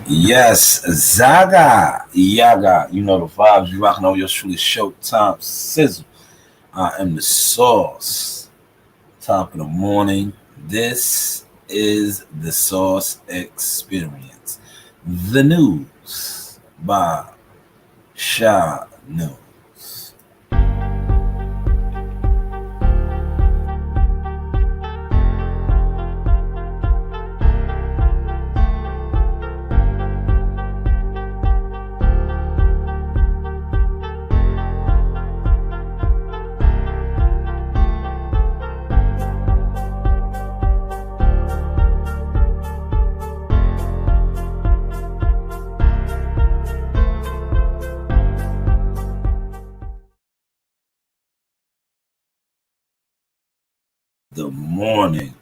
Yes, Zaga, Yaga. You know the vibes. You rocking on your truly Showtime Sizzle. I am the sauce. Top of the morning. This is the Sauce Experience. The news by Sha News. The morning,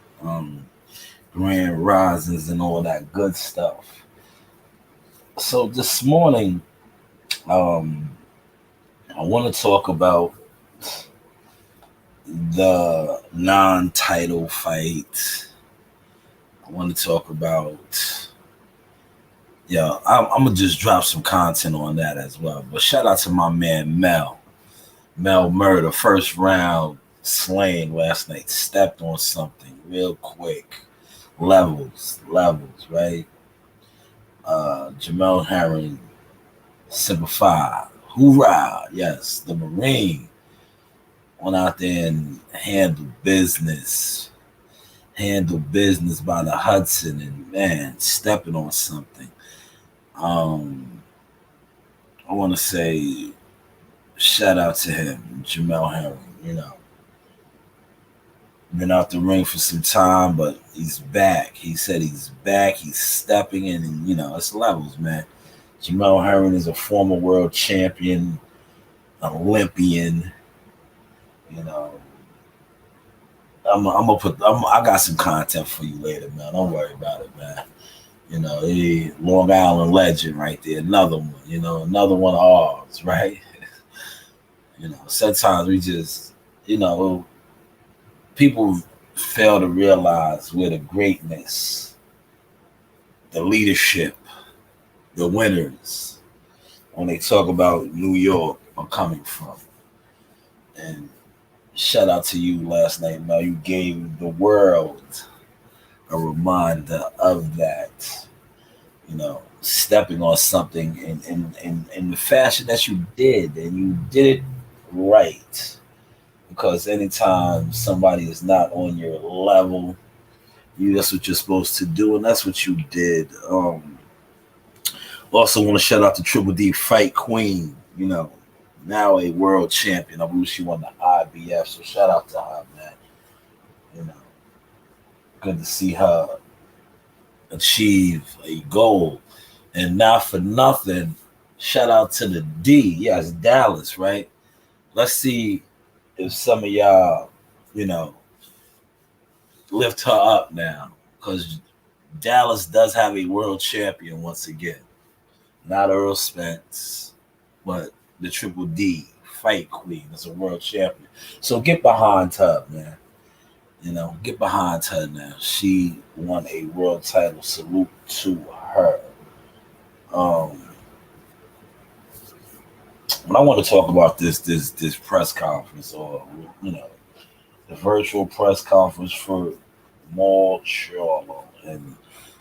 grand risings and all that good stuff. So this morning, um, I want to talk about the non-title fight. I want to talk about, yeah, I'm gonna just drop some content on that as well. But shout out to my man Mel Murder, first round slaying last night, stepped on something real quick, levels, right? Jamel Herring, Simplify, hoorah, yes, the Marine went out there and handled business by the Hudson, and man, stepping on something. Um, I want to say shout out to him, Jamel Herring. Been out the ring for some time, but he's back. He said he's back. He's stepping in, and it's levels, man. Jamel Herring is a former world champion, Olympian. You know, I'm gonna I got some content for you later, man. Don't worry about it, man. Long Island legend right there. Another one. Another one of ours, right? Sometimes we just, people fail to realize where the greatness, the leadership, the winners, when they talk about New York, are coming from. And shout out to you last night, Mel. You gave the world a reminder of that. Stepping on something in the fashion that you did, and you did it right. Because anytime somebody is not on your level, that's what you're supposed to do, and that's what you did. Also want to shout out to Triple D Fight Queen, now a world champion. I believe she won the IBF, so shout out to her, man. You know, Good to see her achieve a goal. And not for nothing, shout out to the D. Yes, Dallas, right? Let's see if some of y'all, you know, lift her up now. Because Dallas does have a world champion once again. Not Earl Spence, but the Triple D Fight Queen is a world champion. So get behind her, man. Get behind her now. She won a world title. Salute to her. Um, but I want to talk about this press conference, or the virtual press conference for Maul Charlo and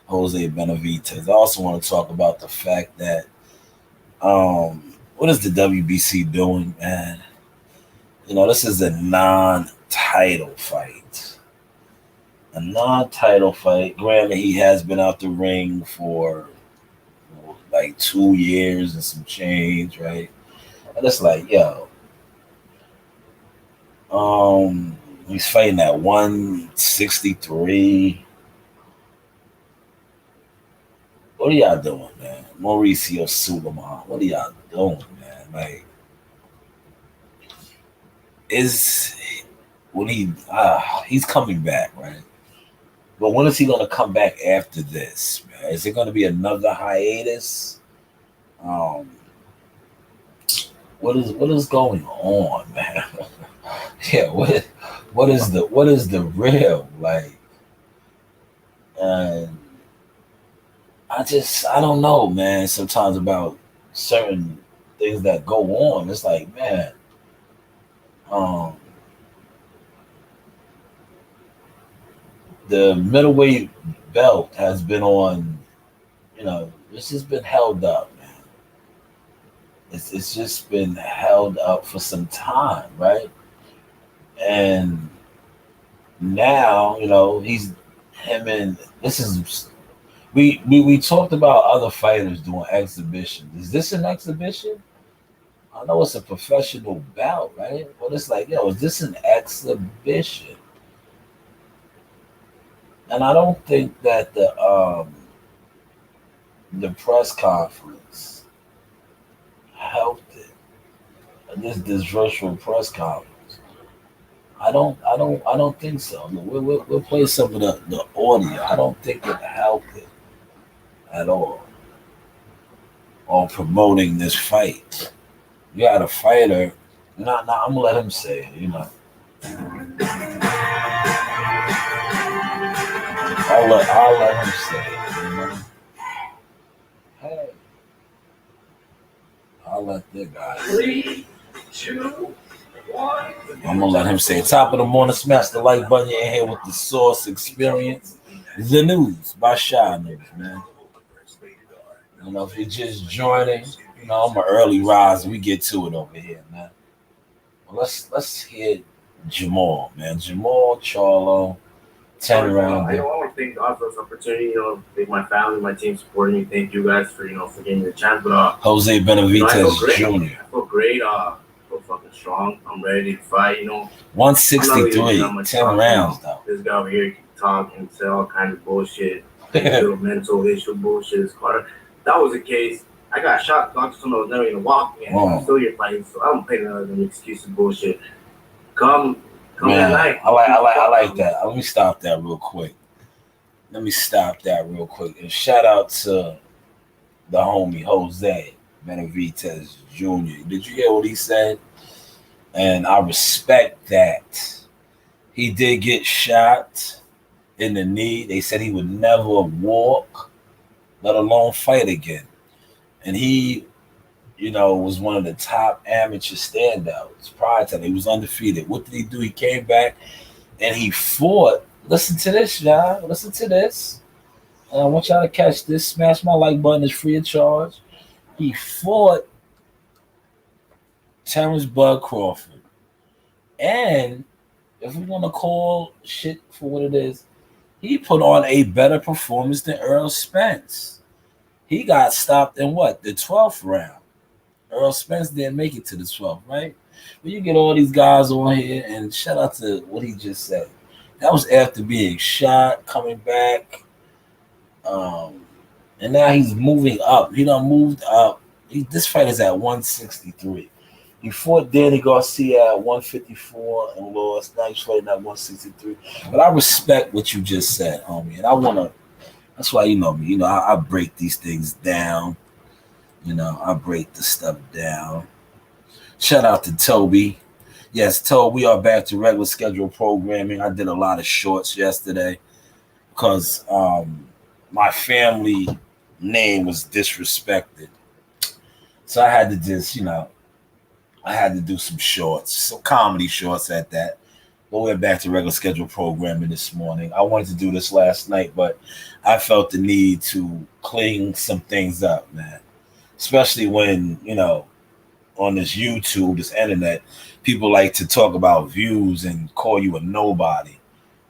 Jose Benavidez. I also want to talk about the fact that what is the WBC doing, man? This is a non-title fight. A non-title fight. Granted, he has been out the ring for like 2 years and some change, right? And it's like, he's fighting at 163. What are y'all doing, man? Mauricio Suleiman. What are y'all doing, man? Like, he's coming back, right? But when is he going to come back after this, man? Is it going to be another hiatus? Um, what is going on, man? Yeah, what is the real, like? And I don't know, man. Sometimes about certain things that go on, it's like, man, um, the middleweight belt has been on, it's just been held up, man. It's just been held up for some time, right? And now, he's him and this is we talked about other fighters doing exhibitions. Is this an exhibition? I know it's a professional bout, right? But it's like, is this an exhibition? And I don't think that the press conference helped it. This virtual press conference. I don't think so. We'll play some of the audio. I don't think it helped it at all on promoting this fight. You got a fighter. I'm gonna let him say it. I'll let him say it. Hey, I'll let the guy. 3, 2, 1. I'm gonna let him say it. Top of the morning, smash the like button. You're in here with the Source Experience, the news by Shy News, man. If you're just joining, I'm an early riser. We get to it over here, man. Well, let's hear Jermall, man. Jermall, Charlo, 10 round. I want to thank God for this opportunity. Thank my family, my team supporting me. Thank you guys for for getting the chance. But Jose Benavidez Jr. I feel great. I feel fucking strong. I'm ready to fight. 163, 10 rounds though. This guy over here can talk and say all kinds of bullshit, little mental issue bullshit. That was the case. I got shot. Doctor told me I was never gonna walk again. I'm still here fighting, so I don't pay none of them excuses bullshit. Come at night. I like that. Let me stop that real quick. And shout out to the homie Jose Benavidez Jr. Did you hear what he said? And I respect that. He did get shot in the knee. They said he would never walk, let alone fight again. And he, was one of the top amateur standouts prior to that. He was undefeated. What did he do? He came back and he fought. Listen to this, y'all. Listen to this. And I want y'all to catch this. Smash my like button. It's free of charge. He fought Terrence Bud Crawford. And if we want to call shit for what it is, he put on a better performance than Earl Spence. He got stopped in the 12th round. Earl Spence didn't make it to the 12th, right? But you get all these guys on here, and shout out to what he just said. That was after being shot, coming back. And now he's moving up. He done moved up. This fight is at 163. He fought Danny Garcia at 154 and lost. Now he's fighting at 163. But I respect what you just said, homie. And that's why you know me. I break these things down. I break the stuff down. Shout out to Toby. Yes, Toby, we are back to regular scheduled programming. I did a lot of shorts yesterday because my family name was disrespected. So I had to just, I had to do some shorts, some comedy shorts at that. But we're back to regular scheduled programming this morning. I wanted to do this last night, but I felt the need to clean some things up, man. Especially when, on this YouTube, this internet, people like to talk about views and call you a nobody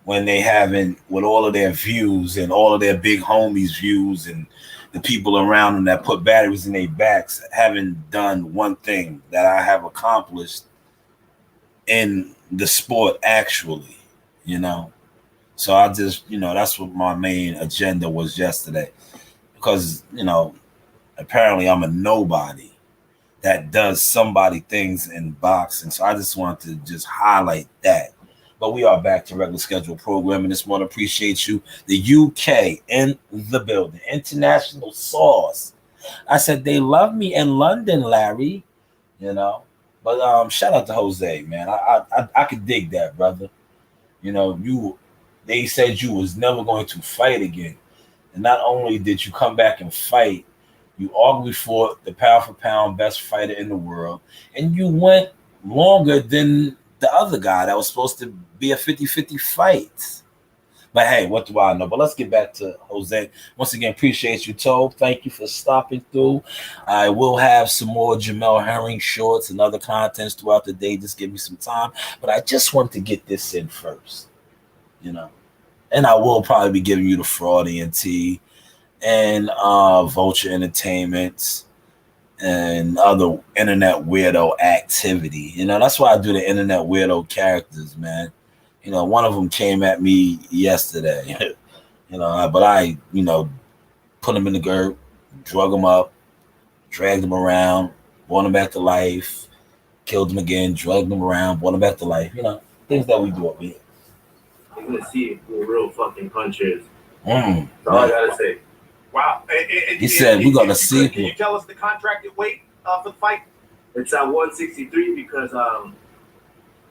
when they haven't, with all of their views and all of their big homies' views and the people around them that put batteries in their backs, haven't done one thing that I have accomplished in the sport actually, So I just, that's what my main agenda was yesterday. Because, apparently I'm a nobody that does somebody things in boxing. So I just wanted to just highlight that. But we are back to regular scheduled programming this morning. Appreciate you. The UK in the building. International Sauce. I said they love me in London, Larry. But shout out to Jose, man. I could dig that, brother. You they said you was never going to fight again. And not only did you come back and fight, you arguably fought the pound for pound best fighter in the world, and you went longer than the other guy that was supposed to be a 50-50 fight. But hey, what do I know? But let's get back to Jose. Once again, appreciate you, Toe. Thank you for stopping through. I will have some more Jermall Herring shorts and other contents throughout the day. Just give me some time. But I just want to get this in first, you know. And I will probably be giving you the Fraudian Tea and Vulture Entertainment and other internet weirdo activity. You know, that's why I do the internet weirdo characters, man. You know, one of them came at me yesterday, you know, but I, you know, put him in the dirt, drug him up, dragged him around, brought him back to life, killed him again, drugged him around, brought him back to life. You know, things that we do over here. You're going to see who real fucking punchers. That's all I got to say. Wow. He said we're going to see. Can you tell us the contracted weight for the fight? It's at 163 because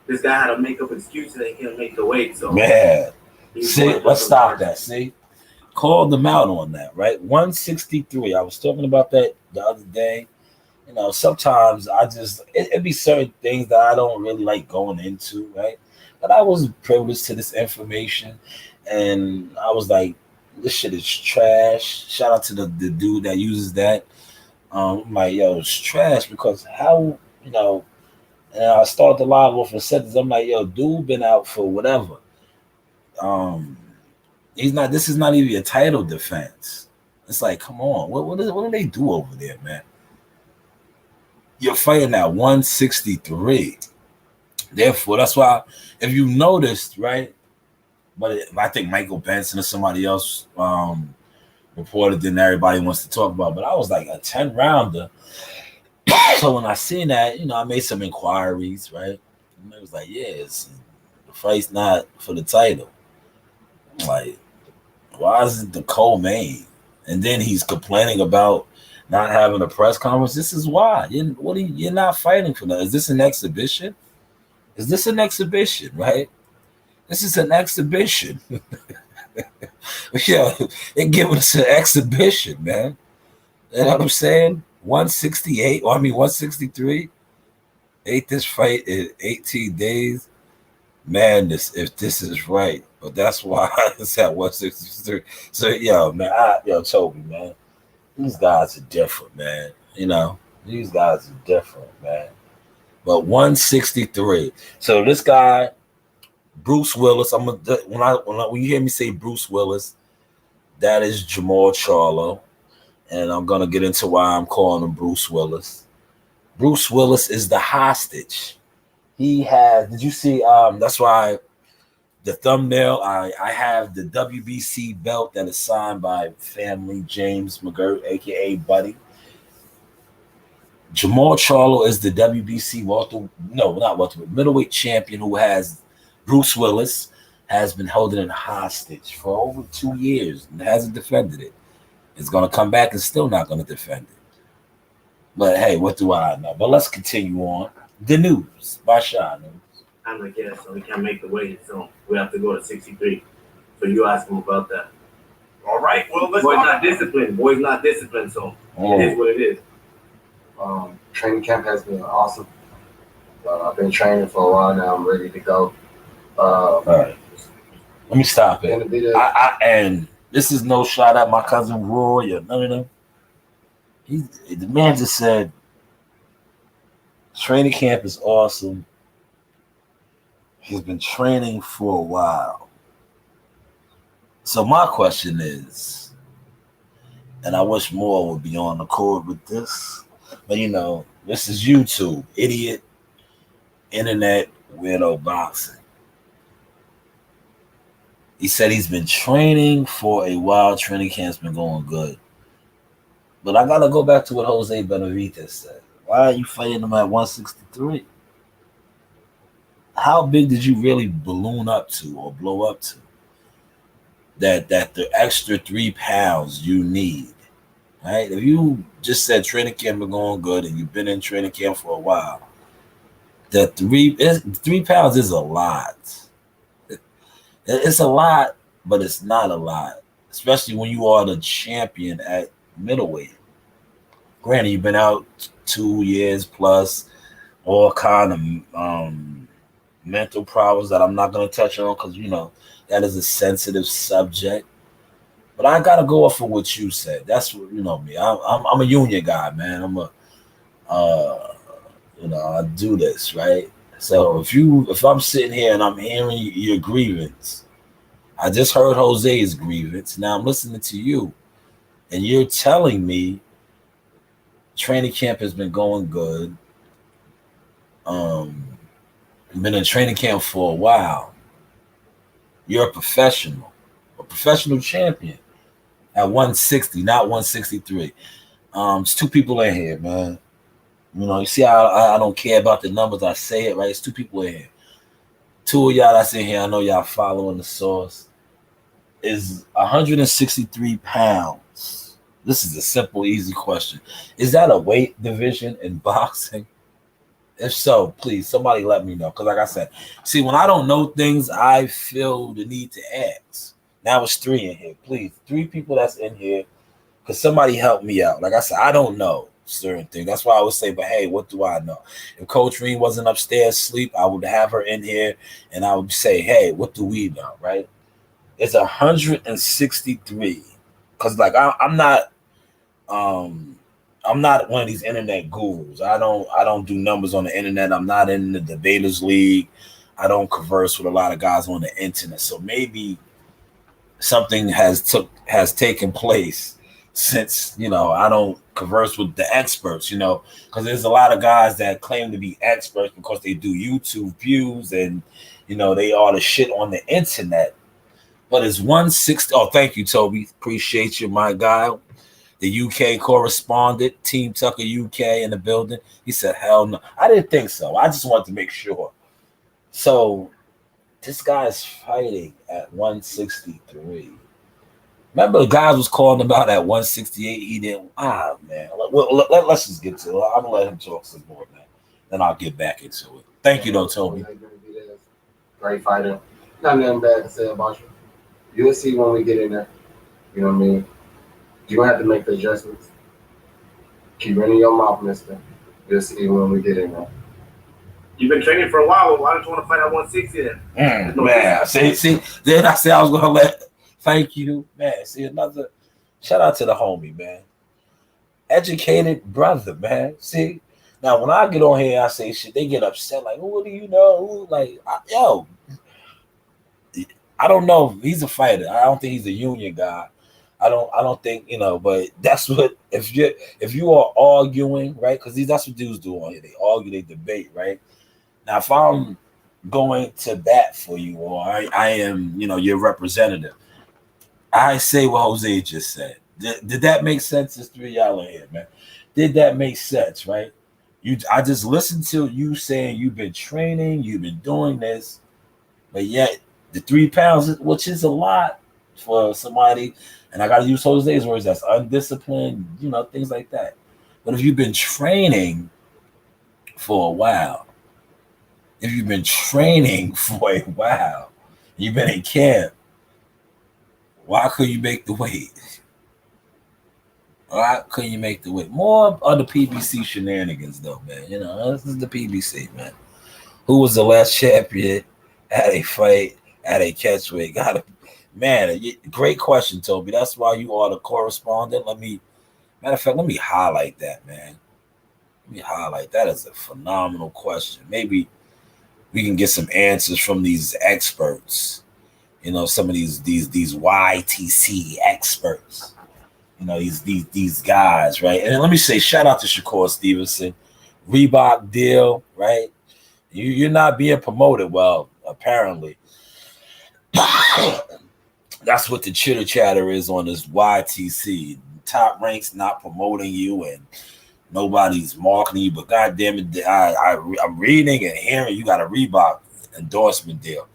this guy had to make up excuses and he couldn't make the weight. So man, see, let's stop that. See, called them out on that, right? 163. I was talking about that the other day. You know, sometimes I just it be certain things that I don't really like going into, right? But I was privileged to this information, and I was like, this shit is trash. Shout out to the dude that uses that. I'm like, yo, it's trash because how, you know. And I started the live off and said this. I'm like, yo, dude been out for whatever. He's not. This is not even a title defense. It's like, come on, what do they do over there, man? You're fighting at 163. Therefore, that's why, if you noticed, right? But I think Michael Benson or somebody else reported than everybody wants to talk about. But I was like a 10-rounder. So when I seen that, you know, I made some inquiries, right? And it was like, yes, the fight's not for the title. I'm like, why isn't the co-main? And then he's complaining about not having a press conference. This is why. You're not fighting for that. Is this an exhibition? Is this an exhibition, right? This is an exhibition. Yeah, they're giving us an exhibition, man. You know what I'm saying? 168, 163. Ate this fight in 18 days. Madness, if this is right. But that's why it's at 163. So, yo, man, Toby, man, these guys are different, man. You know, these guys are different, man. But 163. So this guy, Bruce Willis, when you hear me say Bruce Willis, that is Jermall Charlo. And I'm going to get into why I'm calling him Bruce Willis. Bruce Willis is the hostage. He has, did you see, that's why the thumbnail, I have the WBC belt that is signed by family James McGirt, a.k.a. Buddy. Jermall Charlo is the WBC middleweight champion who has Bruce Willis, has been holding it hostage for over 2 years and hasn't defended it. Is going to come back and still not going to defend it. But hey, what do I know? But let's continue on. The news by Sha News. I'm like, yeah, so we can't make the weight, so we have to go to 63. So you ask him about that. All right, well, let's Boy's not disciplined. Boy's not disciplined, so it is what it is. Training camp has been awesome. I've been training for a while now. I'm ready to go. All right. Let me stop it. And this is no shot at my cousin Roy or none of them. The man just said, training camp is awesome. He's been training for a while. So my question is, and I wish more would be on accord with this, but you know, this is YouTube, idiot, internet, weirdo boxing. He said he's been training for a while. Training camp's been going good. But I got to go back to what Jose Benavidez said. Why are you fighting him at 163? How big did you really balloon up to or blow up to? That the extra 3 pounds you need, right? If you just said training camp been going good and you've been in training camp for a while, the 3 pounds is a lot. It's a lot, but it's not a lot, especially when you are the champion at middleweight. Granted, you've been out 2 years plus, all kind of mental problems that I'm not going to touch on because that is a sensitive subject. But I gotta go off of what you said. That's what me. I'm a union guy, man. I do this right. So if I'm sitting here and I'm hearing your grievance, I just heard Jose's grievance. Now I'm listening to you, and you're telling me training camp has been going good. Been in training camp for a while. You're a professional champion at 160, not 163. It's two people in here, man. You see how I don't care about the numbers. I say it, right? It's two people in here. Two of y'all that's in here, I know y'all following the source, is 163 pounds. This is a simple, easy question. Is that a weight division in boxing? If so, please, somebody let me know. Because like I said, see, when I don't know things, I feel the need to ask. Now it's 3 in here. Please, 3 people that's in here. Because somebody help me out. Like I said, I don't know certain things. That's why I would say, but hey, what do I know? If Coach Reed wasn't upstairs asleep, I would have her in here and I would say, hey, what do we know, right? It's 163. Because like I'm not one of these internet gurus. I don't do numbers on the internet. I'm not in the debaters league. I don't converse with a lot of guys on the internet. So maybe something has taken place since I don't converse with the experts, because there's a lot of guys that claim to be experts because they do YouTube views and they all the shit on the internet. But it's 160. Oh, thank you, Toby. Appreciate you, my guy. The UK correspondent, Team Tucker UK in the building. He said, hell no. I didn't think so. I just wanted to make sure. So this guy's fighting at 163. Remember the guys was calling him out at 168. He didn't. Man. Let's just get to it. I'm going to let him talk some more, man. Then I'll get back into it. Thank you, though, Toby. Great fighter. Not nothing bad to say about you. You'll see when we get in there. You know what I mean? You don't have to make the adjustments. Keep running your mouth, mister. You'll see when we get in there. You've been training for a while. Why don't you want to fight at 160 then? Man, see, then I said I was going to let. Thank you, man. See, another shout out to the homie, man. Educated brother, man. See, now when I get on here, I say shit. They get upset, like, "What do you know?" Like, I don't know. He's a fighter. I don't think he's a union guy. I don't think, but that's what if you are arguing, right? Because that's what dudes do on here. They argue, they debate, right? Now, if I'm going to bat for you, or I am, your representative, I say what Jose just said. Did that make sense? There's 3 of y'all in here, man. Did that make sense, right? I just listened to you saying you've been training, you've been doing this, but yet the 3 pounds, which is a lot for somebody. And I got to use Jose's words, that's undisciplined, things like that. But if you've been training for a while, you've been in camp, why couldn't you make the weight? Why couldn't you make the weight? More of the PBC shenanigans, though, man. This is the PBC, man. Who was the last champion at a fight at a catchweight? Man, great question, Toby. That's why you are the correspondent. Matter of fact, let me highlight that, man. Let me highlight that as a phenomenal question. Maybe we can get some answers from these experts. Some of these YTC experts. These guys, right? And let me say, shout out to Shakur Stevenson, Reebok deal, right? You're not being promoted well, apparently. That's what the chitter chatter is on this YTC. Top Ranks not promoting you and nobody's marketing you, but goddamn it, I'm reading and hearing you got a Reebok endorsement deal.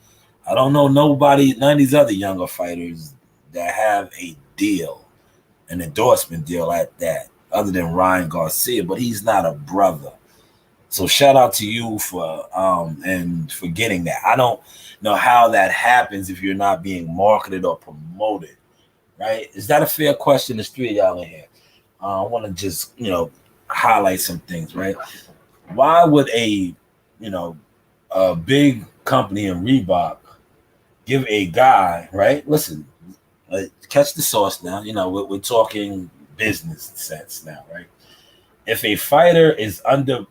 I don't know none of these other younger fighters that have a deal, an endorsement deal at that, other than Ryan Garcia, but he's not a brother. So shout out to you for getting that. know how that happens if you're not being marketed or promoted, right? Is that a fair question? There's three of y'all in here. I want to just highlight some things, right? Why would a big company in Reebok give a guy, right? Listen, catch the sauce now. We're talking business sense now, right? If a fighter is under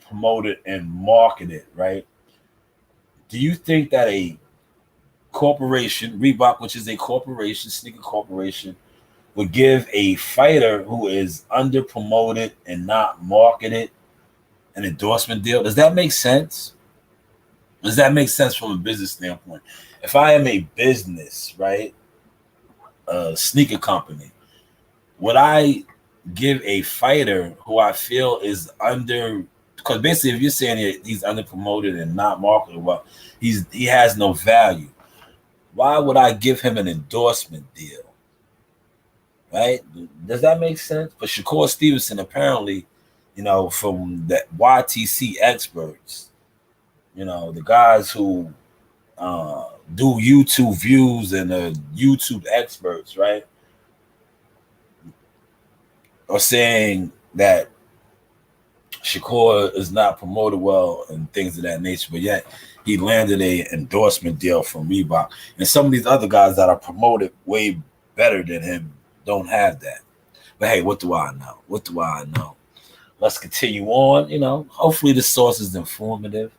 promoted and marketed, right? Do you think that a corporation, Reebok, which is a corporation, sneaker corporation, would give a fighter who is under promoted and not marketed an endorsement deal? Does that make sense? Does that make sense from a business standpoint? If I am a business, right, a sneaker company, would I give a fighter who I feel is under, because basically if you're saying he's under promoted and not marketed, well, he has no value. Why would I give him an endorsement deal? Right? Does that make sense? But Shakur Stevenson, apparently, from the YTC experts, the guys who do YouTube views and the YouTube experts, right, are saying that Shakur is not promoted well and things of that nature, but yet he landed a endorsement deal from Reebok. And some of these other guys that are promoted way better than him don't have that. But hey, what do I know? What do I know? Let's continue on. Hopefully the source is informative.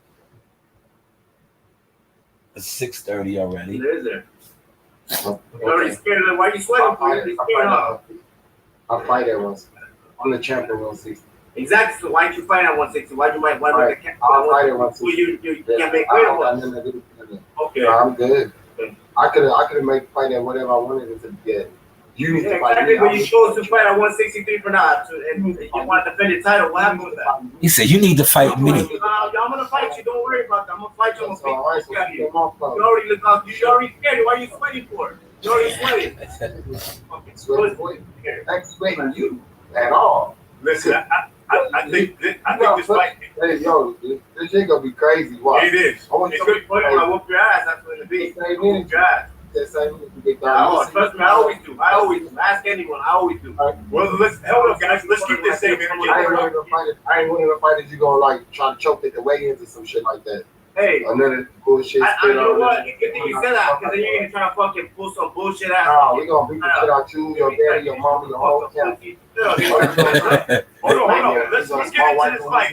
It's 6:30 already. It is there. You're already scared of them. Why are you sweating for it? I'll fight at once. I'm the champion 160. Exactly. So why did you fight at 160? Why I'll fight at 160. You can't make weight at 160. Okay. I'm good. I could have made fight at whatever I wanted it to get. You need to fight. Exactly, but you chose to fight at 163 for now, and you want to defend your title. What happened with that? He said, "You need to fight me." I'm gonna fight you. Don't worry about that. I'm gonna fight you. I'm gonna beat the you. You You already look out. You already scared. Why are you sweating for? You already sweating. Ain't sweating you at all. Listen, I think this fight. Hey, yo, this shit gonna be crazy. Why? It is. It's good for you. I whoop your ass. That's what it be. Whoop your ass. Trust me, I always do. Ask anyone. I always do. Well, hold up, guys. Let's keep this same energy. I ain't winning a fight that you gonna try to choke at the weigh-ins or some shit like that. Hey, another bullshit. I know what. Good thing you said that, because then you're gonna try to fucking pull some bullshit out. No, we gonna beat the shit out you, your daddy, your mama, your whole family. Hold on. Let's get into this fight.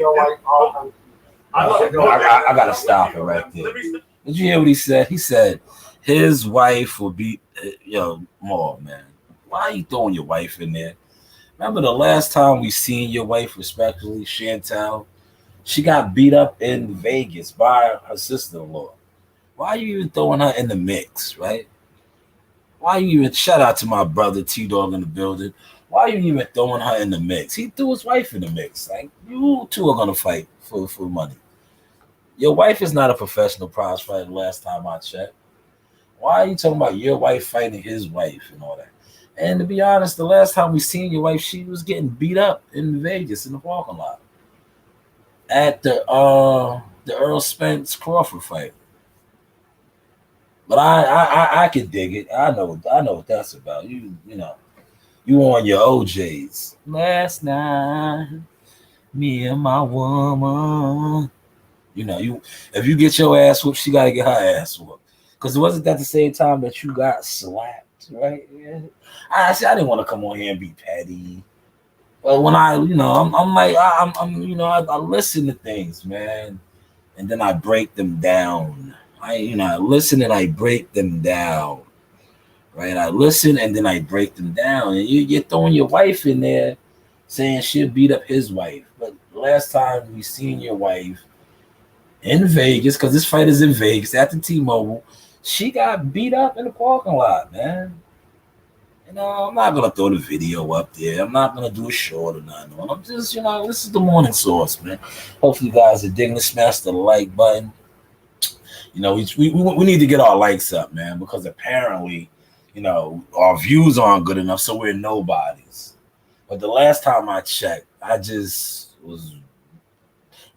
I gotta stop it right there. Did you hear what he said? He said his wife will beat Maul, man. Why are you throwing your wife in there? Remember the last time we seen your wife, respectfully, Chantel? She got beat up in Vegas by her sister-in-law. Why are you even throwing her in the mix, right? Why are you even, shout out to my brother T-Dog in the building. Why are you even throwing her in the mix? He threw his wife in the mix. Like, you two are going to fight for money. Your wife is not a professional prize fighter last time I checked. Why are you talking about your wife fighting his wife and all that? And to be honest, the last time we seen your wife, she was getting beat up in Vegas in the parking lot at the Earl Spence Crawford fight. But I can dig it. I know what that's about. You on your OJs. Last night, me and my woman. If you get your ass whooped, she gotta get her ass whooped. Because wasn't that the same time that you got slapped, right? Yeah. I didn't want to come on here and be petty. But when I listen to things, man, and then I break them down. I listen and I break them down, right? I listen and then I break them down. And you're throwing your wife in there, saying she'll beat up his wife. But last time we seen your wife in Vegas, because this fight is in Vegas at the T-Mobile, she got beat up in the parking lot, man. I'm not going to throw the video up there. I'm not going to do a short or nothing. I'm just, this is the morning source, man. Hopefully you guys are digging. Smash the like button. We need to get our likes up, man, because apparently, our views aren't good enough, so we're nobodies. But the last time I checked, I just was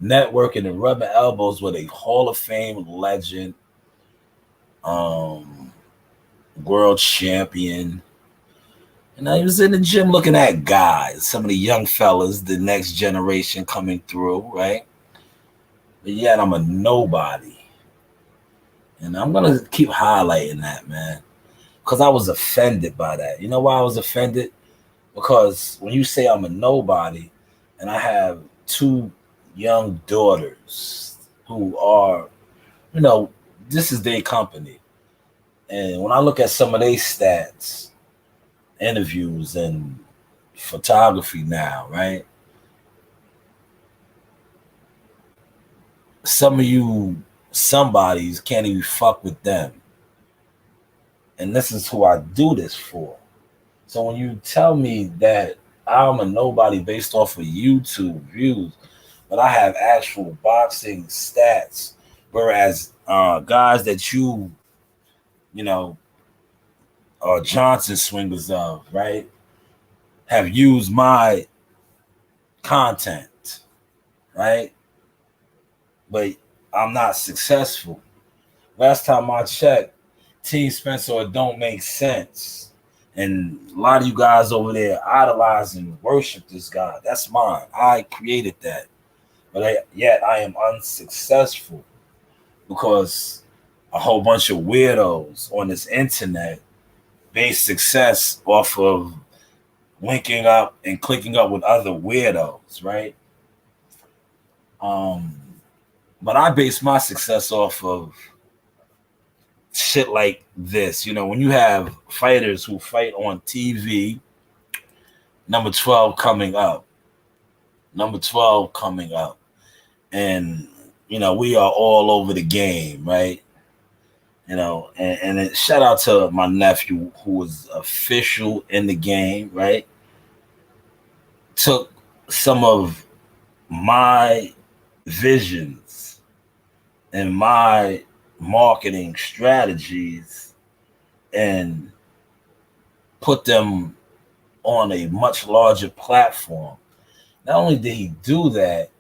networking and rubbing elbows with a Hall of Fame legend, world champion. And I was in the gym looking at guys, some of the young fellas, the next generation coming through, right? But yet I'm a nobody. And I'm going to keep highlighting that, man, because I was offended by that. You know why I was offended? Because when you say I'm a nobody and I have two young daughters who are, this is their company. And when I look at some of their stats, interviews and photography now, right? Some of you somebodies can't even fuck with them. And this is who I do this for. So when you tell me that I'm a nobody based off of YouTube views, but I have actual boxing stats, whereas guys that you are Johnson swingers of, right, have used my content, right? But I'm not successful. Last time I checked, Team Spencer, it don't make sense. And a lot of you guys over there idolize and worship this guy. That's mine. I created that. But yet I am unsuccessful because a whole bunch of weirdos on this internet base success off of linking up and clicking up with other weirdos, right? But I base my success off of shit like this. When you have fighters who fight on TV, number 12 coming up. And, we are all over the game, right? And shout out to my nephew who was official in the game, right? Took some of my visions and my marketing strategies and put them on a much larger platform. Not only did he do that,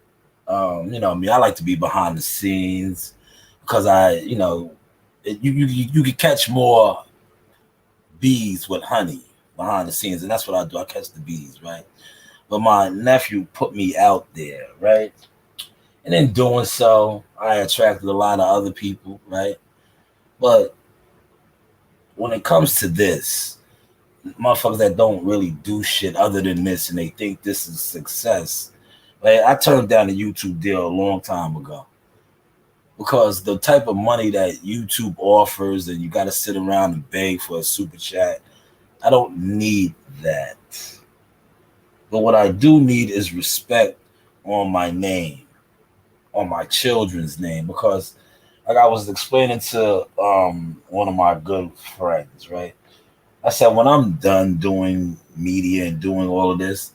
I like to be behind the scenes because you can catch more bees with honey behind the scenes, and that's what I do. I catch the bees, right? But my nephew put me out there, right? And in doing so, I attracted a lot of other people, right? But when it comes to this, motherfuckers that don't really do shit other than this and they think this is success, right? I turned down a YouTube deal a long time ago because the type of money that YouTube offers and you got to sit around and beg for a super chat, I don't need that. But what I do need is respect on my name, on my children's name, because like I was explaining to one of my good friends, right? I said, when I'm done doing media and doing all of this,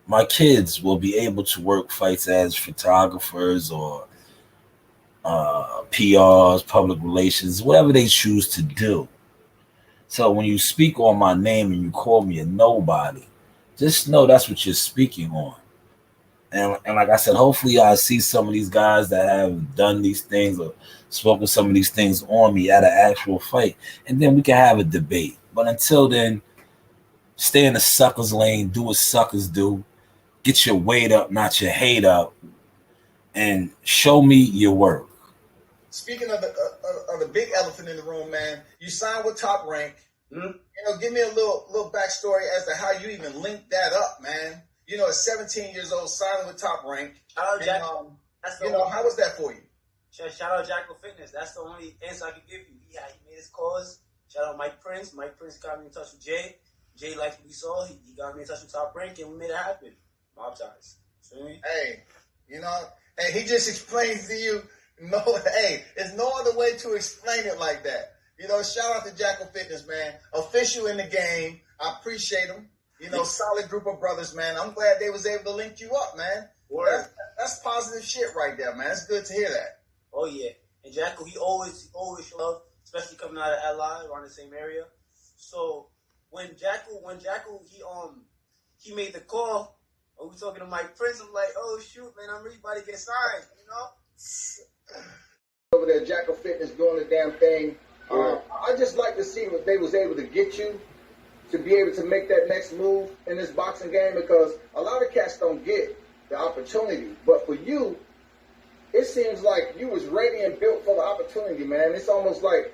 my kids will be able to work fights as photographers or PRs, public relations, whatever they choose to do. So when you speak on my name and you call me a nobody, just know that's what you're speaking on. And like I said, hopefully I see some of these guys that have done these things or spoken some of these things on me at an actual fight. And then we can have a debate. But until then, stay in the suckers lane, do what suckers do. Get your weight up, not your hate up. And show me your work. Speaking of the big elephant in the room, man, you signed with Top Rank. Mm-hmm. Give me a little backstory as to how you even linked that up, man. At 17 years old, signing with Top Rank. Shout out Jack. How was that for you? Shout out Jackal Fitness. That's the only answer I can give you. He made his cause. Shout out Mike Prince. Mike Prince got me in touch with Jay. Jay liked what we saw. He got me in touch with Top Rank, and we made it happen. Mob ties. See me? Hey, he just explains to you. No, hey, there's no other way to explain it like that. Shout out to Jackal Fitness, man. Official in the game. I appreciate him. Solid group of brothers, man. I'm glad they was able to link you up, man. That's positive shit right there, man. It's good to hear that. Oh yeah, and Jackal, he always showed love, especially coming out of LI, around the same area. So when Jackal, he made the call, and we talking to Mike Prince, I'm like, oh shoot, man, I'm really about to get signed, Over there, Jackal Fitness doing the damn thing. I just like to see what they was able to get you to be able to make that next move in this boxing game, because a lot of cats don't get the opportunity. But for you, it seems like you was ready and built for the opportunity, man. It's almost like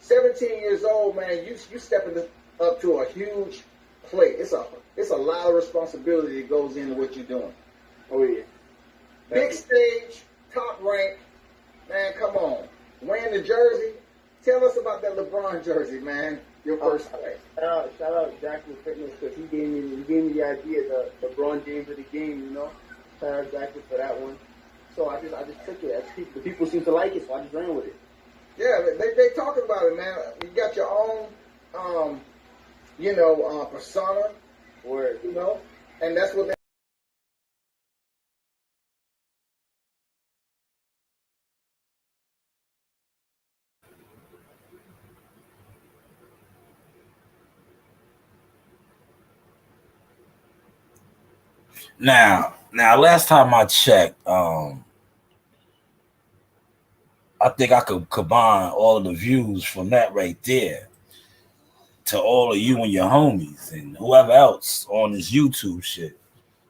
17 years old, man. You stepping up to a huge plate. It's a lot of responsibility that goes into what you're doing. Oh yeah. Big stage, top rank, man. Come on, wearing the jersey. Tell us about that LeBron jersey, man. Your first fight. Shout out Jackson Fitness, because he gave me the idea, the LeBron James of the game, you know. Shout out Jackson for that one. So I just took it. The people seem to like it, so I just ran with it. Yeah, they talking about it, man. You got your own, persona, Word. you know, and that's what they. Now, last time I checked, I think I could combine all of the views from that right there to all of you and your homies and whoever else on this YouTube shit.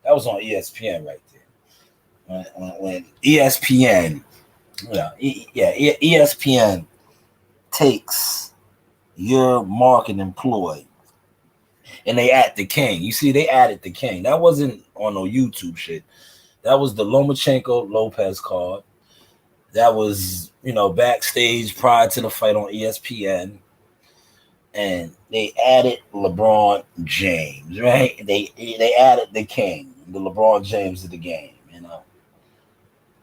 That was on ESPN right there. When ESPN, ESPN takes your marketing ploy and they add the king. You see, they added the king. That wasn't on no YouTube shit. That was the Lomachenko Lopez card. That was, backstage prior to the fight on ESPN. And they added LeBron James, right? They added the king, the LeBron James of the game,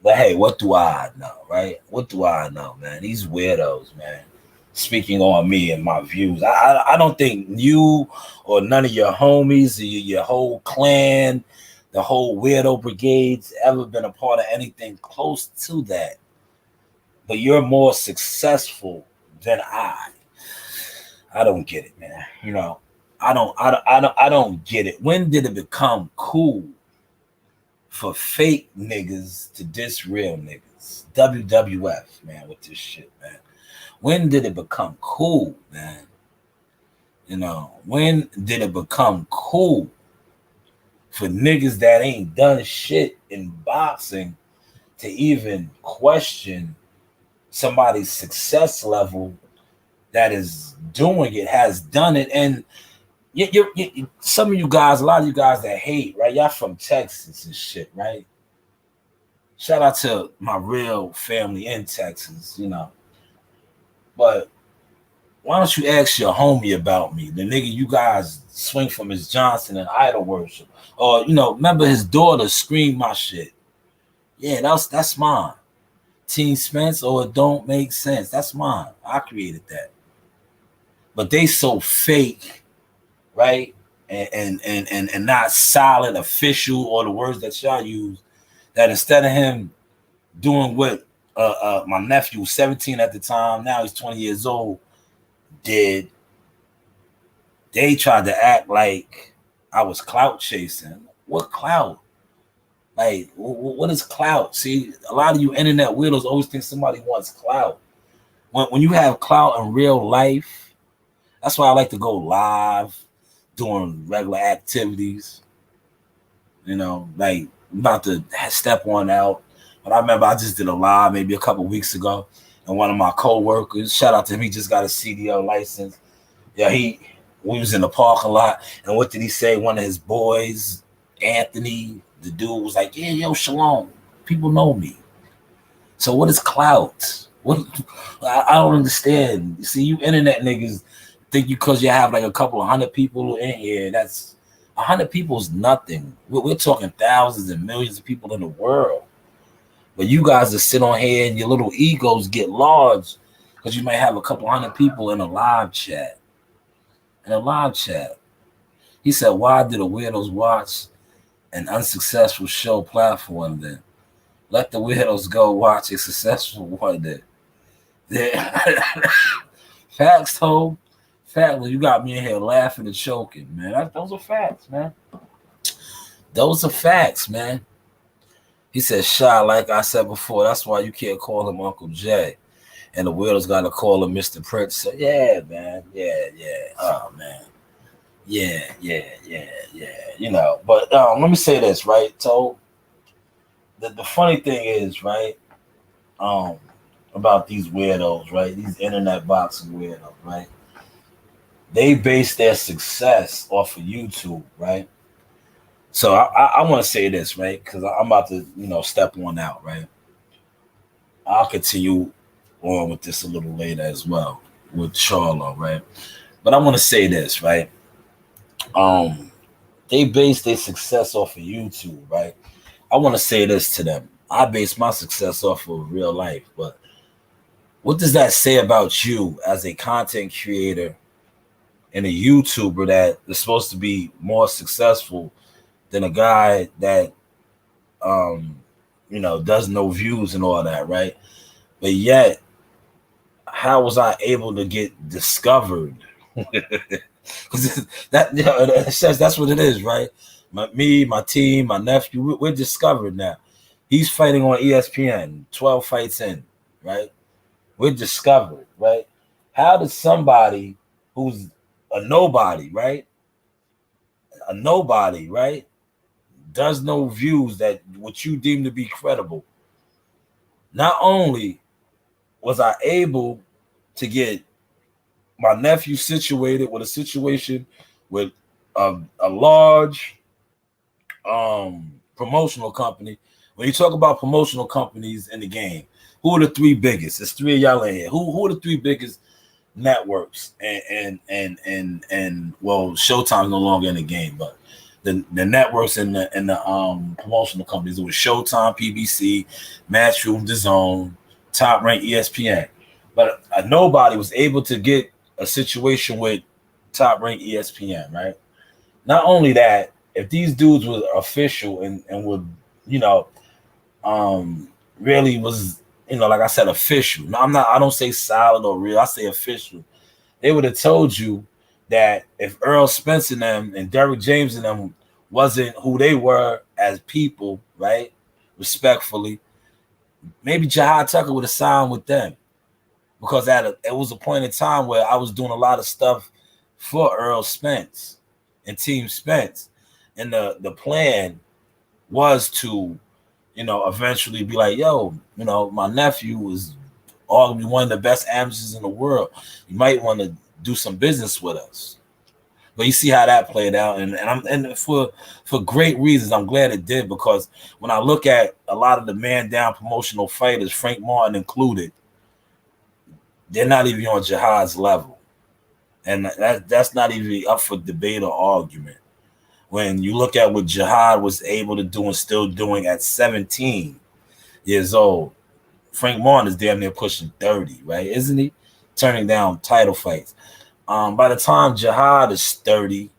But hey, what do I know, right? What do I know, man? These weirdos, man. Speaking on me and my views. I don't think you or none of your homies or your whole clan, the whole weirdo brigade's ever been a part of anything close to that. But you're more successful than I. I don't get it, man. I don't get it. When did it become cool for fake niggas to diss real niggas? WWF, man, with this shit, man. When did it become cool, man? When did it become cool for niggas that ain't done shit in boxing to even question somebody's success level that is doing it, has done it? And some of you guys, a lot of you guys that hate, right? Y'all from Texas and shit, right? Shout out to my real family in Texas, But why don't you ask your homie about me? The nigga you guys swing from his Johnson and idol worship. Or, remember his daughter screamed my shit. Yeah, that's mine. Teen Spence, or It Don't Make Sense. That's mine. I created that. But they so fake, right? And not solid, official, or the words that y'all use, that instead of him doing what my nephew was 17 at the time, now he's 20 years old, did, they tried to act like I was clout chasing. What clout? Like, what is clout? See, a lot of you internet weirdos always think somebody wants clout. When you have clout in real life, that's why I like to go live, doing regular activities. Like, I'm about to step one out. But I remember I just did a live maybe a couple weeks ago, and one of my co-workers, shout out to him, he just got a CDL license. Yeah, we was in the parking lot, and what did he say? One of his boys, Anthony, the dude, was like, yeah, yo, Shalom, people know me. So what is clout? I don't understand. You see, you internet niggas think because you have like a couple of 100 people in here, that's 100 people is nothing. We're talking thousands and millions of people in the world. But you guys that sit on here and your little egos get large because you might have a couple 100 people in a live chat. He said, why did the weirdos watch an unsuccessful show platform then? Let the weirdos go watch a successful one then. Facts, Tobe. Fact, you got me in here laughing and choking, man. Those are facts, man. Those are facts, man. He said, Shy, like I said before, that's why you can't call him Uncle Jay. and the weirdos got to call him Mr. Prince. So, yeah, man. Yeah. Oh, man. Yeah. You know, but let me say this, right? So the funny thing is, right, about these weirdos, right? These internet boxing weirdos, right? They base their success off of YouTube, right? So I want to say this, right? Because I'm about to, step one out, right? I'll continue on with this a little later as well with Charlo, right? But I want to say this, right? They base their success off of YouTube, right? I want to say this to them. I base my success off of real life, but what does that say about you as a content creator and a YouTuber that is supposed to be more successful than a guy that does no views and all that, right? But yet, how was I able to get discovered? Because it says that's what it is, right? My team, my nephew, we're discovered now. He's fighting on ESPN, 12 fights in, right? We're discovered, right? How does somebody who's a nobody, right? A nobody, right? Does no views that what you deem to be credible. Not only was I able to get my nephew situated with a situation with a large promotional company. When you talk about promotional companies in the game, who are the three biggest? There's three of y'all in here. Who are the three biggest networks? And well, Showtime's no longer in the game, but the networks and the promotional companies. It was Showtime, PBC, Matchroom, DAZN, Top Rank, ESPN. But nobody was able to get a situation with Top Rank, ESPN, right? Not only that, if these dudes were official and would, really was, like I said, official. No, I don't say solid or real. I say official. They would have told you that if Earl Spence and them and Derrick James and them wasn't who they were as people, right? Respectfully, maybe Jihad Tucker would have signed with them. Because it was a point in time where I was doing a lot of stuff for Earl Spence and Team Spence. And the plan was to, eventually be like, yo, my nephew is arguably one of the best amateurs in the world. You might want to do some business with us. But you see how that played out. And for great reasons, I'm glad it did, because when I look at a lot of the man down promotional fighters, Frank Martin included, they're not even on Jihad's level. And that's not even up for debate or argument. When you look at what Jihad was able to do and still doing at 17 years old, Frank Martin is damn near pushing 30, right? Isn't he? Turning down title fights. By the time Jihad is 30,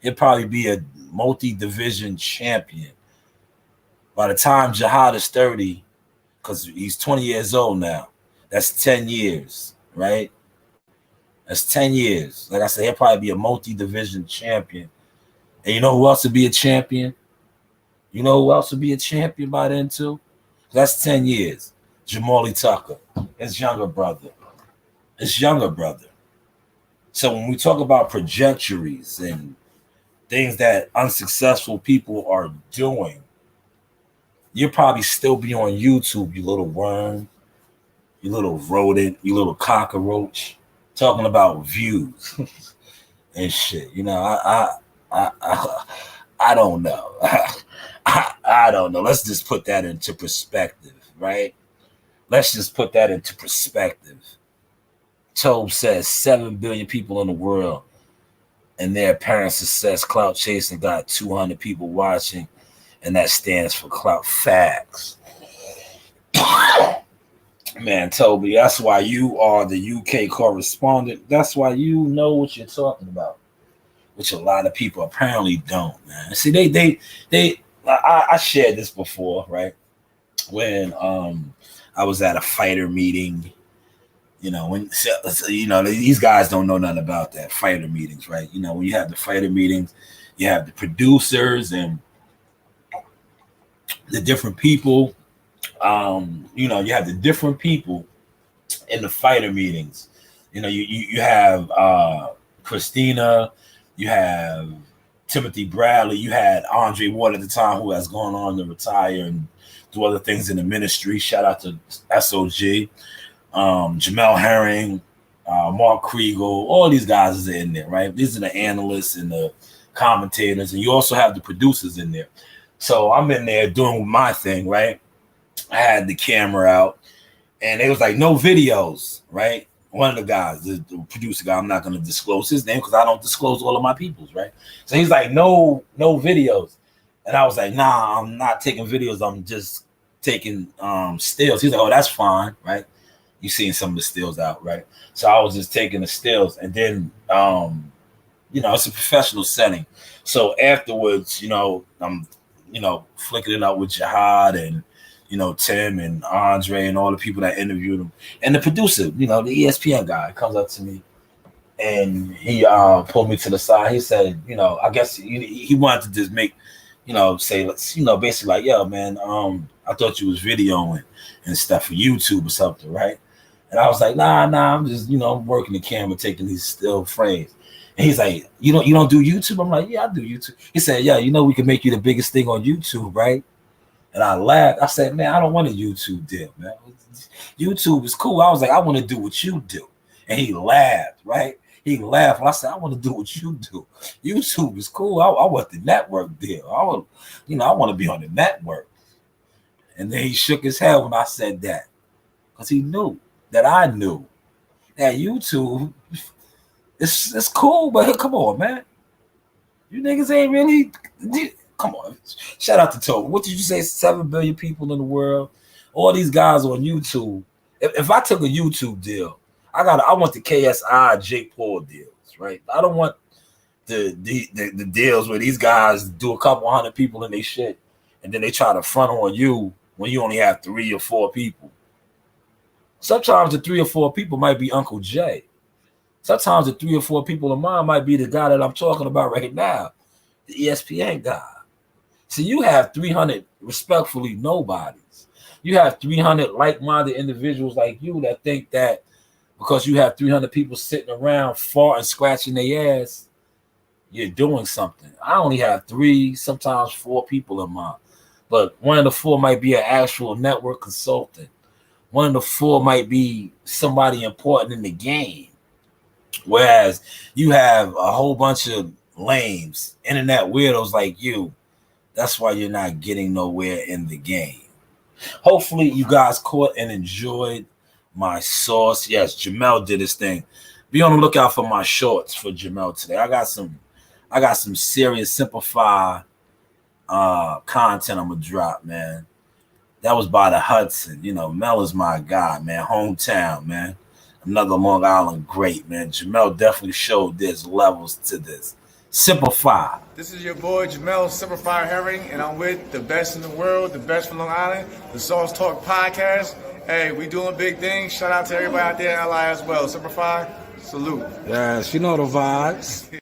he'll probably be a multi-division champion. By the time Jihad is 30, because he's 20 years old now, that's 10 years, right? That's 10 years. Like I said, he'll probably be a multi-division champion. And you know who else would be a champion? You know who else would be a champion by then too? That's 10 years. Jermall Tucker, his younger brother. So when we talk about trajectories and things that unsuccessful people are doing, you'll probably still be on YouTube, you little worm. You little rodent, you little cockroach, talking about views and shit. I don't know. I don't know. Let's just put that into perspective, right? Let's just put that into perspective. Tobe says 7 billion people in the world, and their apparent success, clout chasing, got 200 people watching, and that stands for clout. Facts. Man, Toby, that's why you are the UK correspondent. That's why you know what you're talking about, which a lot of people apparently don't, man. See, I shared this before, right? When I was at a fighter meeting, these guys don't know nothing about that, fighter meetings, right? When you have the fighter meetings, you have the producers and the different people. You have the different people in the fighter meetings. You know, you have Christina, you have Timothy Bradley, you had Andre Ward at the time, who has gone on to retire and do other things in the ministry. Shout out to SOG, Jamel Herring, Mark Kriegel, all these guys are in there, right? These are the analysts and the commentators, and you also have the producers in there. So I'm in there doing my thing, right? I had the camera out, and it was like no videos, right? One of the guys, the producer guy, I'm not going to disclose his name because I don't disclose all of my people's, right? So he's like, no videos. And I was like, nah, I'm not taking videos. I'm just taking stills. He's like, oh, that's fine, right? You seen some of the stills out, right? So I was just taking the stills. And then, you know, it's a professional setting. So afterwards, you know, I'm, you know, flicking it out with Jihad and, you know, Tim and Andre and all the people that interviewed him. And the producer, you know, the ESPN guy comes up to me and he pulled me to the side. He said, you know, I guess he wanted to just make, you know, say, you know, basically like, yo, man, I thought you was videoing and stuff for YouTube or something, right? And I was like, nah, I'm just, you know, I'm working the camera, taking these still frames. And he's like, you don't do YouTube? I'm like, yeah, I do YouTube. He said, yeah, you know, we can make you the biggest thing on YouTube, right? And I laughed. I said, man, I don't want a YouTube deal, man. YouTube is cool. I was like, I want to do what you do. And he laughed, right? He laughed. And I said, I want to do what you do. YouTube is cool. I want the network deal. I want to be on the network. And then he shook his head when I said that. Because he knew that I knew that YouTube, it's cool, but come on, man. You niggas ain't really... Come on. Shout out to Toby. What did you say? 7 billion people in the world. All these guys on YouTube. If I took a YouTube deal, I want the KSI Jake Paul deals, right? I don't want the deals where these guys do a couple hundred people in their shit and then they try to front on you when you only have 3 or 4 people. Sometimes the 3 or 4 people might be Uncle Jay. Sometimes the 3 or 4 people of mine might be the guy that I'm talking about right now, the ESPN guy. So you have 300 respectfully nobodies. You have 300 like-minded individuals like you that think that because you have 300 people sitting around farting, scratching their ass, you're doing something. I only have 3, sometimes 4 people in mine. But one of the 4 might be an actual network consultant. One of the 4 might be somebody important in the game. Whereas you have a whole bunch of lames, internet weirdos like you. That's why you're not getting nowhere in the game. Hopefully you guys caught and enjoyed my sauce. Yes, Jamel did his thing. Be on the lookout for my shorts for Jamel today. I got some serious Simplify content I'm gonna drop, man. That was by the Hudson. You know, Mel is my guy, man. Hometown, man. Another Long Island great, man. Jamel definitely showed there's levels to this. Simplify. This is your boy Jermall Simplify Herring, and I'm with the best in the world, the best from Long Island, the Sauce Talk Podcast. Hey, we doing big things. Shout out to everybody out there in LI as well. Simplify, salute. Yes, you know the vibes.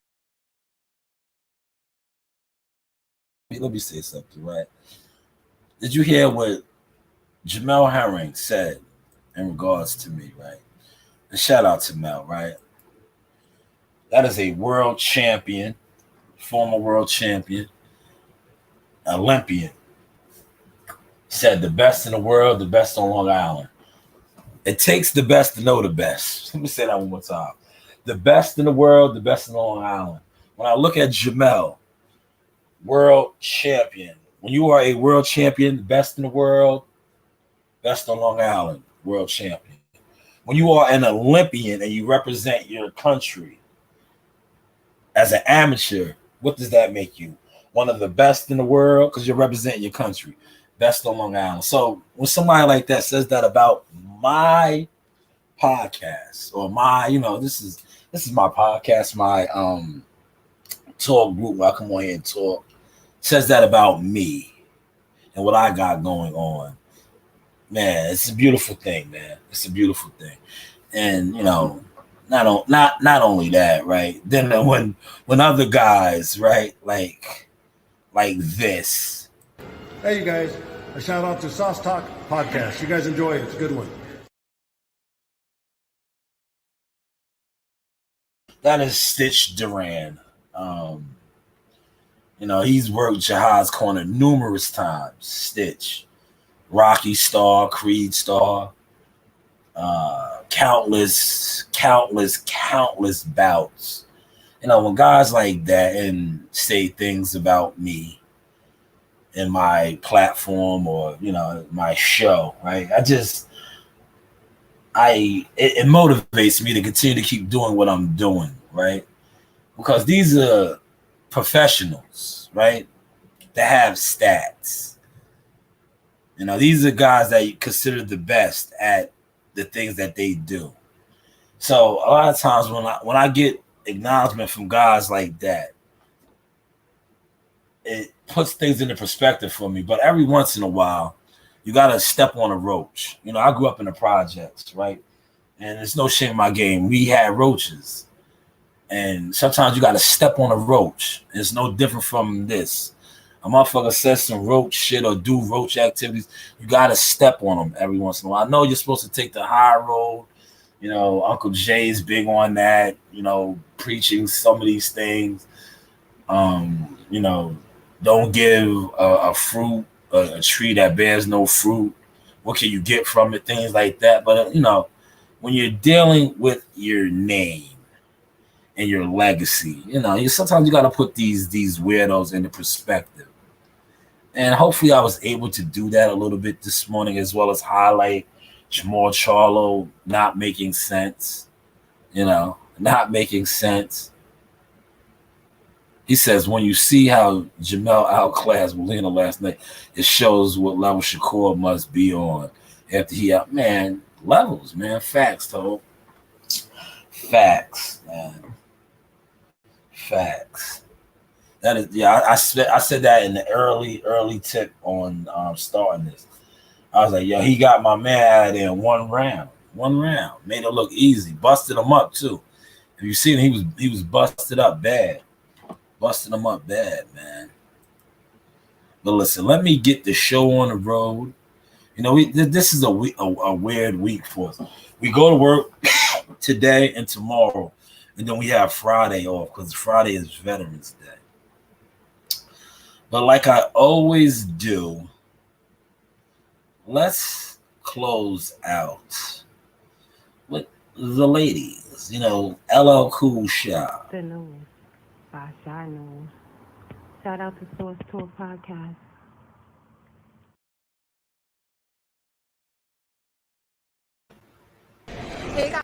Let me say something, right? Did you hear what Jamel Herring said in regards to me, right? And shout out to Mel, right? That is a world champion, former world champion, Olympian. Said the best in the world, the best on Long Island. It takes the best to know the best. Let me say that one more time. The best in the world, the best in Long Island. When I look at Jamel, world champion. When you are a world champion, best in the world, best on Long Island, world champion. When you are an Olympian and you represent your country as an amateur, what does that make you? One of the best in the world because you're representing your country, best on Long Island. So when somebody like that says that about my podcast or my, you know, this is my podcast, my talk group where I come on here and talk, says that about me and what I got going on. Man, it's a beautiful thing, man. It's a beautiful thing. And, you know, not only that, right? Then when other guys, right, like this. Hey, you guys. A shout out to Sauce Talk Podcast. You guys enjoy it. It's a good one. That is Stitch Duran. He's worked Jihad's corner numerous times. Stitch, Rocky star, Creed star, countless bouts. When guys like that and say things about me in my platform or my show, right? It motivates me to continue to keep doing what I'm doing, right? Because these are professionals, right? That have stats. These are guys that you consider the best at the things that they do. So a lot of times when I get acknowledgement from guys like that, it puts things into perspective for me. But every once in a while, you gotta step on a roach. I grew up in the projects, right? And there's no shame in my game. We had roaches. And sometimes you gotta step on a roach. It's no different from this. A motherfucker says some roach shit or do roach activities, you gotta step on them every once in a while. I know you're supposed to take the high road. Uncle Jay's big on that, preaching some of these things. Don't give a fruit, a tree that bears no fruit. What can you get from it? Things like that. But, when you're dealing with your name and your legacy, sometimes you got to put these weirdos into perspective. And hopefully I was able to do that a little bit this morning, as well as highlight Jermall Charlo not making sense. Not making sense. He says, when you see how Jamel outclassed Molina last night, it shows what level Shakur must be on after he out. Man, levels, man. Facts, Toe. Facts, man. Facts. That is, I said that in the early tip on starting this. I was like, he got my man out of there in one round. Made it look easy. Busted him up, too. If you see him, he was busted up bad. Busting him up bad, man. But listen, let me get the show on the road. This is a weird week for us. We go to work today and tomorrow, and then we have Friday off because Friday is Veterans Day. But like I always do, let's close out with the ladies. LL Cool Shop. The news by Shy News. Shout out to Source Talk Podcast. Hey guys.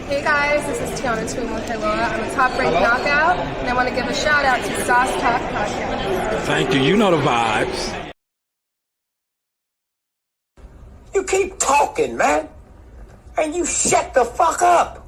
Hey guys, this is Tiana Tumo-Helora. I'm a top-ranked knockout, and I want to give a shout-out to Sauce Talk Podcast. Thank you. You know the vibes. You keep talking, man, and you shut the fuck up.